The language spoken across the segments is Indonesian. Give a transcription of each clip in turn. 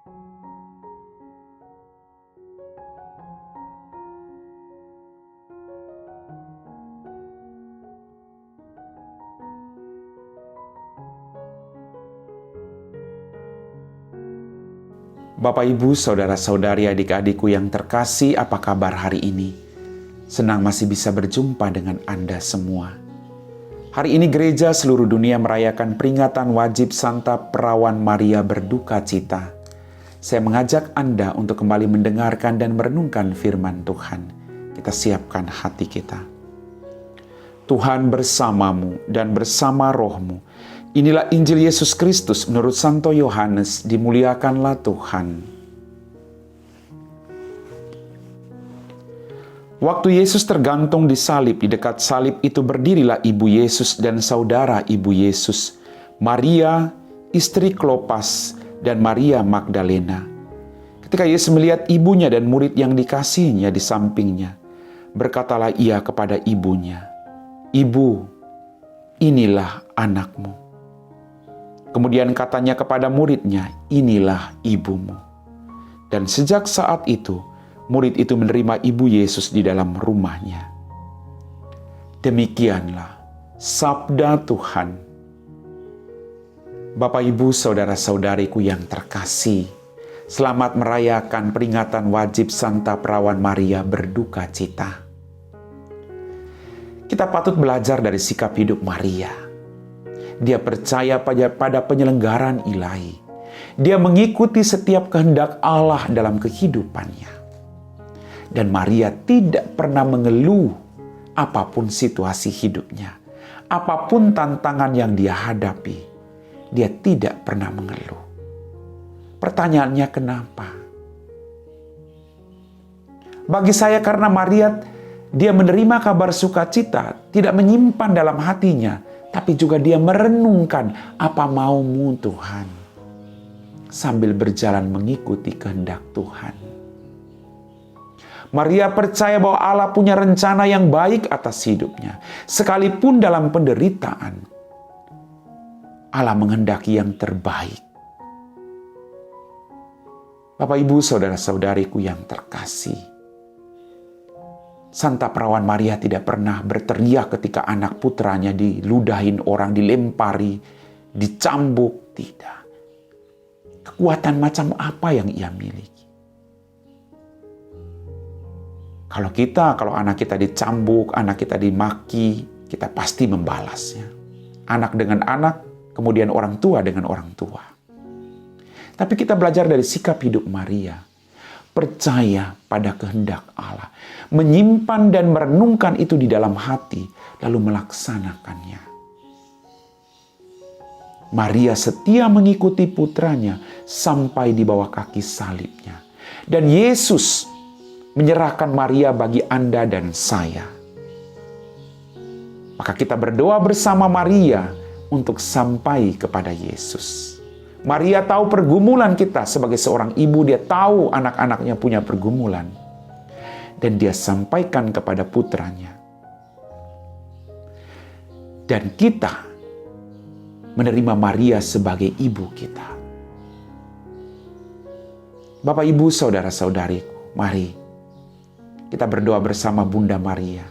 Bapak, Ibu, Saudara-saudari, adik-adikku yang terkasih, apa kabar hari ini? Senang masih bisa berjumpa dengan Anda semua. Hari ini gereja seluruh dunia merayakan peringatan wajib Santa Perawan Maria berduka cita. Saya mengajak Anda untuk kembali mendengarkan dan merenungkan firman Tuhan. Kita siapkan hati kita. Tuhan bersamamu dan bersama rohmu. Inilah Injil Yesus Kristus menurut Santo Yohanes, dimuliakanlah Tuhan. Waktu Yesus tergantung di salib, di dekat salib itu berdirilah ibu Yesus dan saudara ibu Yesus, Maria, istri Klopas, dan Maria Magdalena. Ketika Yesus melihat ibunya dan murid yang dikasihinya di sampingnya, berkatalah ia kepada ibunya, "Ibu, inilah anakmu." Kemudian katanya kepada muridnya, "Inilah ibumu." Dan sejak saat itu, murid itu menerima ibu Yesus di dalam rumahnya. Demikianlah sabda Tuhan. Bapak, Ibu, saudara-saudariku yang terkasih, selamat merayakan peringatan wajib Santa Perawan Maria berduka cita. Kita patut belajar dari sikap hidup Maria. Dia percaya pada penyelenggaraan ilahi. Dia mengikuti setiap kehendak Allah dalam kehidupannya. Dan Maria tidak pernah mengeluh apapun situasi hidupnya. Apapun tantangan yang dia hadapi, dia tidak pernah mengeluh. Pertanyaannya kenapa? Bagi saya karena Maria, dia menerima kabar sukacita, tidak menyimpan dalam hatinya, tapi juga dia merenungkan apa maumu Tuhan, sambil berjalan mengikuti kehendak Tuhan. Maria percaya bahwa Allah punya rencana yang baik atas hidupnya. Sekalipun dalam penderitaan, Allah menghendaki yang terbaik. Bapak, Ibu, saudara-saudariku yang terkasih, Santa Perawan Maria tidak pernah berteriak ketika anak putranya diludahin orang, dilempari, dicambuk. Tidak. Kekuatan macam apa yang ia miliki? Kalau anak kita dicambuk, anak kita dimaki, kita pasti membalasnya. Anak dengan anak, kemudian orang tua dengan orang tua. Tapi kita belajar dari sikap hidup Maria. Percaya pada kehendak Allah, menyimpan dan merenungkan itu di dalam hati, lalu melaksanakannya. Maria setia mengikuti putranya sampai di bawah kaki salibnya. Dan Yesus menyerahkan Maria bagi Anda dan saya. Maka kita berdoa bersama Maria untuk sampai kepada Yesus. Maria tahu pergumulan kita sebagai seorang ibu. Dia tahu anak-anaknya punya pergumulan. Dan dia sampaikan kepada putranya. Dan kita menerima Maria sebagai ibu kita. Bapak, Ibu, saudara-saudariku, mari kita berdoa bersama Bunda Maria.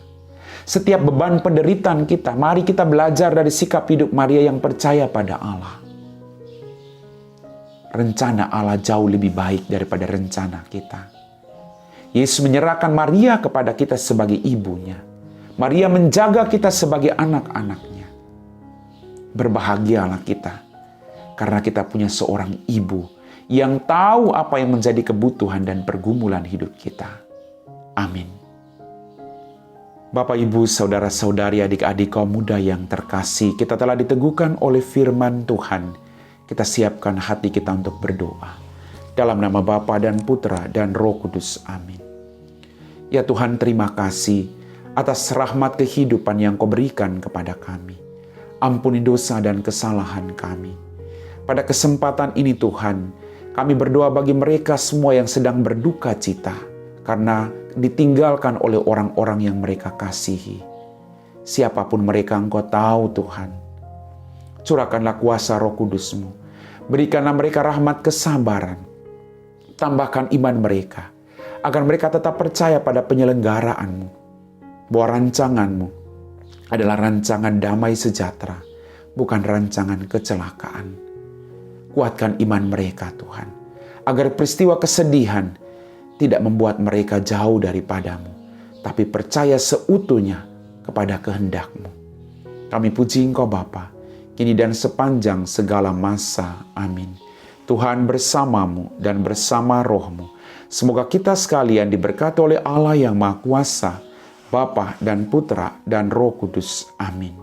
Setiap beban penderitaan kita, mari kita belajar dari sikap hidup Maria yang percaya pada Allah. Rencana Allah jauh lebih baik daripada rencana kita. Yesus menyerahkan Maria kepada kita sebagai ibunya. Maria menjaga kita sebagai anak-anaknya. Berbahagialah kita, karena kita punya seorang ibu yang tahu apa yang menjadi kebutuhan dan pergumulan hidup kita. Amin. Bapak, Ibu, saudara-saudari, adik-adik kaum muda yang terkasih, kita telah diteguhkan oleh firman Tuhan. Kita siapkan hati kita untuk berdoa. Dalam nama Bapa dan Putra dan Roh Kudus. Amin. Ya Tuhan, terima kasih atas rahmat kehidupan yang Kau berikan kepada kami. Ampuni dosa dan kesalahan kami. Pada kesempatan ini Tuhan, kami berdoa bagi mereka semua yang sedang berduka cita karena ditinggalkan oleh orang-orang yang mereka kasihi. Siapapun mereka, Engkau tahu Tuhan. Curahkanlah kuasa Roh Kudus-Mu. Berikanlah mereka rahmat kesabaran. Tambahkan iman mereka, agar mereka tetap percaya pada penyelenggaraanmu, bahwa rancanganmu adalah rancangan damai sejahtera, bukan rancangan kecelakaan. Kuatkan iman mereka Tuhan, agar peristiwa kesedihan tidak membuat mereka jauh daripadamu, tapi percaya seutuhnya kepada kehendak-Mu. Kami puji Engkau Bapa, kini dan sepanjang segala masa. Amin. Tuhan bersamamu dan bersama rohmu. Semoga kita sekalian diberkati oleh Allah yang Maha Kuasa, Bapa dan Putra dan Roh Kudus. Amin.